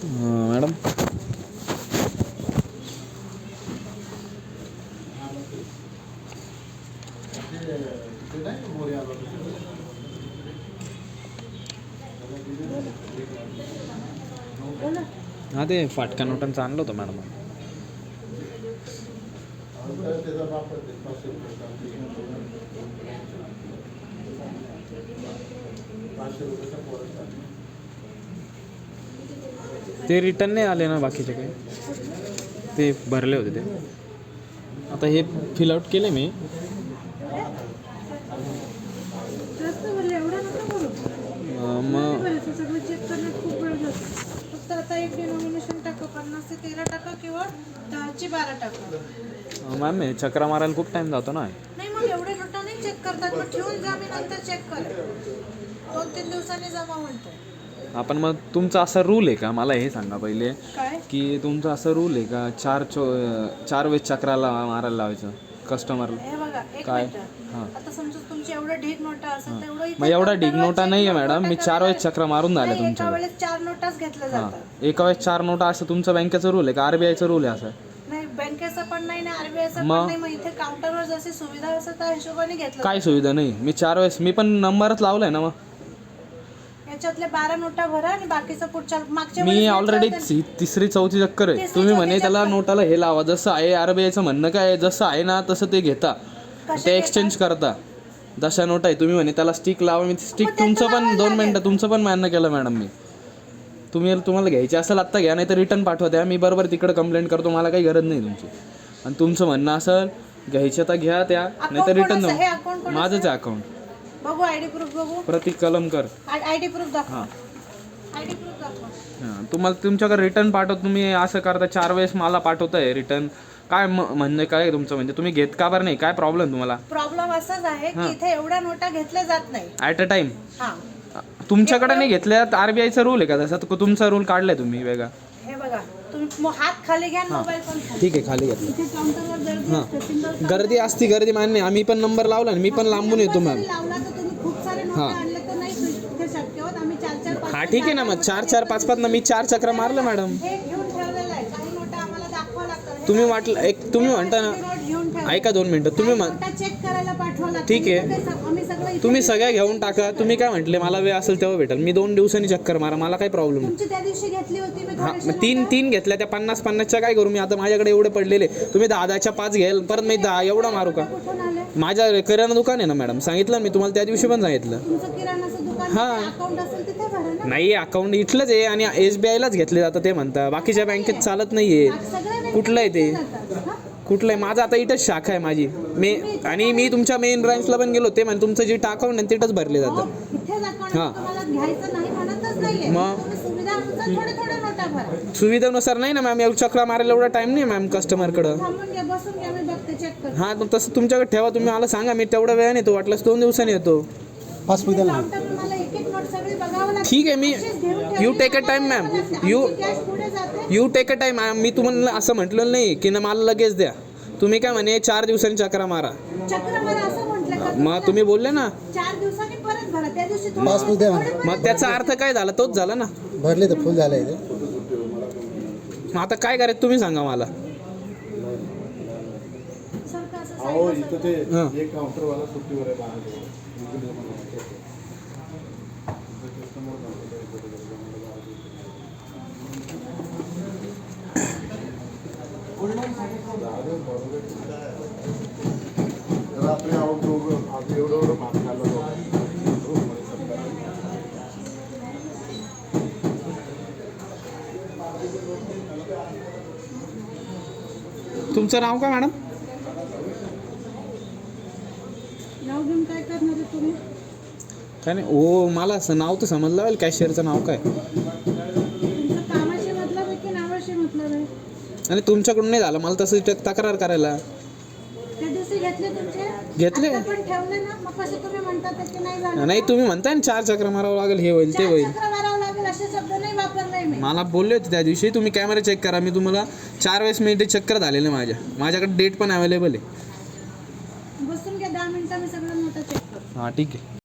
Madam हां ते फाटक्या नोटांचं आणलं होतं मॅडम. ते रिटर्न नाही आले ना बाकीचे काही, ते भरले होते ते. आता हे फिल आउट केले मी. मग आता एक डिनॉमिनेशन टाका 50 ते 13 टाका किंवा 10 चे 12 टाका. मॅम हे चक्रा मारायला खूप टाइम जातो ना. नाही मग एवढे नोटा नाही चेक करतात, मग ठेवून जा, मी नंतर चेक करेन. 2-3 दिवसांनी जमा म्हणतोय आपण. मग तुमचा असा रूल आहे का, मला हे सांगा पहिले, काय की तुमचा असं रूल आहे का 4 वेळेस चक्राला मारायला लावायचं कस्टमरला? हे बघा एक काय? मिनिट. हां आता समजा तुमची एवढं ढीग नोटा असेल तेवढं मग एवढा ढीग नोटा नाही आहे मॅडम. मी 4 वेळेस चक्र मारून झाले एका तुमच्या. वेळेस 4 नोटाच घेतल्या जातात. एका वेळेस 4 नोटा असं तुमचं बँकेचं रूल आहे का आरबीआयचं रूल आहे असं? नाही बँकेचा पण नाही ना आरबीआयचा पण मग? नाही. मग इथे काउंटरवर जशी सुविधा असते त्या हिशोबाने घेतलं. काय सुविधा नाही? मी 4 वेळेस मी पण नंबरच लावलाय ना. मग याच्यातले 12 नोटा भरा आणि बाकीचं पुढच्या मागच्या मी वेळेस ऑलरेडी घेतलं होतं. 3री-4थी चक्कर आहे. तुम्ही म्हणे त्याला नोटाला हे लावा, जसं आहे आरबीआयचं म्हणणं काय आहे, जसं आहे ना तसं ते घेता, ते एक्सचेंज करता. जशा नोट आहे तुम्ही म्हणे त्याला स्टिक लावा. मी स्टिक तुमचं पण 2 मिनटं तुमचं पण मान्य केलं मॅडम मी. तुम्हाला घ्यायची असेल आत्ता घ्या, नाही तर रिटर्न पाठवा द्या. मी बरोबर तिकडे कंप्लेंट करतो, मला काही गरज नाही तुमची. आणि तुमचं म्हणणं असेल घ्यायचं तर घ्या त्या, नाही तर रिटर्न द्या. माझंच आहे अकाउंट. बघू आयडी प्रूफ बघू. प्रतीक कलमकर. आयडी प्रूफ दाखवा. हां आयडी प्रूफ दाखवा. हां तुम्हाला तुमच्याकडे रिटर्न पाठवतो. तुम्ही असं करता 4 वेळेस मला पाठवताय रिटर्न. काय म्हणजे काय तुमचं, म्हणजे तुम्ही घेत का बरं नाही? काय प्रॉब्लेम तुम्हाला? प्रॉब्लेम असाच आहे की इथे एवढ्या नोटा घेतल्या जात नाही ॲट अ टाइम. हा तुमच्याकडे नाही घेतल्या, आरबीआयचा रूल आहे का तसा? तुमचा रूल काढलाय तुम्ही वेगळा? हे बघा तुम्ही हात खाली घ्या, मोबाईल पण खाली. ठीक आहे, खाली घेतलं. इथे काउंटरवर गर्दी असते, single गर्दी असती, गर्दी मान्य. आम्ही पण नंबर लावला आणि मी पण लांबून येतो मॅम. जरी लावला तर तुम्ही खूप सारे नोटा आणले तर नाही इथे शक्य होत. आम्ही 4-4 5 हा ठीक आहे ना, मग 4-4 5-5 ना मी 4 चक्र मारलं मॅडम. हे घेऊन ठेवलेलं आहे. काही नोटा आम्हाला दाखवा लागतात. तुम्ही वाटलं तुम्ही म्हणता ना, नोट घेऊन ठेवा. ऐका 2 मिनिटं. तुम्ही नोटा चेक करायला पाठवा लागतात. ठीक आहे. आम्ही सगळं इथे तुम्ही सगळ्या घेऊन टाका. तुम्ही काय म्हटले, मला वेळ असेल तेव्हा भेटेल. मी 2 दिवसांनी चक्कर मारा, मला काही प्रॉब्लेम नाही. तुमची त्या दिवशी घेतली होती मी हां थोडेसे मग 3 घेतल्या, त्या 50-50च्या काय करू मी आता? माझ्याकडे एवढे पडलेले. तुम्ही 10-10च्या 5 घ्याल, परत मी 10 एवढा मारू का? कुठून आले? माझ्या किराणा दुकान आहे ना मॅडम, सांगितलं मी तुम्हाला त्या दिवशी पण सांगितलं. तुमचं किराणाचं दुकान हां. अकाउंट असेल तिथे भरा ना. नाही अकाउंट इथलंच आहे आणि SBIलाच घेतले जातं ते म्हणता. बाकीच्या बँकेत चालत नाहीये. सगळ्या कुठलं आहे ते? जातात. हां? कुठलं आहे? माझं आता इथंच शाखा आहे माझी. आणि मी तुमच्या मेन ब्रांचला पण गेलो, ते म्हणजे तुमचं जे अकाउंट आहे तिथंच भरले जातं. इथेच अकाउंट हां. तुम्हाला घ्यायचं नाही म्हणतच नाहीये. मग? तुम्ही सुविधानुसार थोड्या नोटा भरा. सुविधेनुसार नाही ना मॅम, एवढं चक्रा मारायला एवढा टाइम नाही मॅम कस्टमरकडं. थांबून घ्या, बसून घ्या, मी बघते, चेक करते. हां तसं तुमच्याकडे ठेवा. तुम्ही मला सांगा, मी तेवढ्या वेळाने येतो, वाटलंच 2 दिवसांनी येतो. काउंटरवर मला एक नोट सगळी बघावं लागते. ठीक आहे, मी अशीच घेऊन ठेवली. You take a time ma'am. आमची कॅश पुढे जाते. You take a time. मी तुम्हाला असं म्हटलं नाही की ना मला लगेच द्या. तुम्ही काय म्हणे 4 दिवसांनी चक्रा मारा. चक्र मारा असं म्हटलं का? मग तुम्ही बोलले ना 4 दिवसांनी परत भरा. त्या दिवशी पासबुक द्या मला. मग त्याचा अर्थ काय झाला? तोच झाला ना. भरले तर फुल झालं इथे. मग आता काय करायचं तुम्ही सांगा मला. सारखं असं अहो साईडला इथं ते हां. एक काउंटरवाला सुट्टीवर आहे बाहेर. रात्री आम्ही एवढं भात खाल्लं. तुमचं नाव काय मॅडम? नाव घेऊन काय करणार आहे तुम्ही? काय नाही. ओ मला असं नाव तर समजलं पाहिजे. कॅशियरचं नाव काय? तुमचं कामाशी मतलब आहे की नावाशी मतलब आहे? आणि तुमच्याकडून नाही झालं, मला तसं तक्रार करायला. त्या दिवशी घेतले तुमचे? घेतले. आता पण ठेवले ना, मग कसे तुम्ही म्हणतात की नाही झालं? नाही तुम्ही म्हणताय ना 4 चक्र मारावं लागेल, हे होईल ते 4 होईल. चक्र मारावं लागेल असे शब्द नाही वापरले मी. मला बोलले होते त्या दिवशी, तुम्ही कॅमेरा चेक करा. मी तुम्हाला 4 वेळेस मी ते चक्कर झालेले माझ्याकडे डेट पण अवेलेबल आहे. बसून घ्या 10 मिनिटं, मी सगळं नोटा चेक करतो. हां ठीक आहे.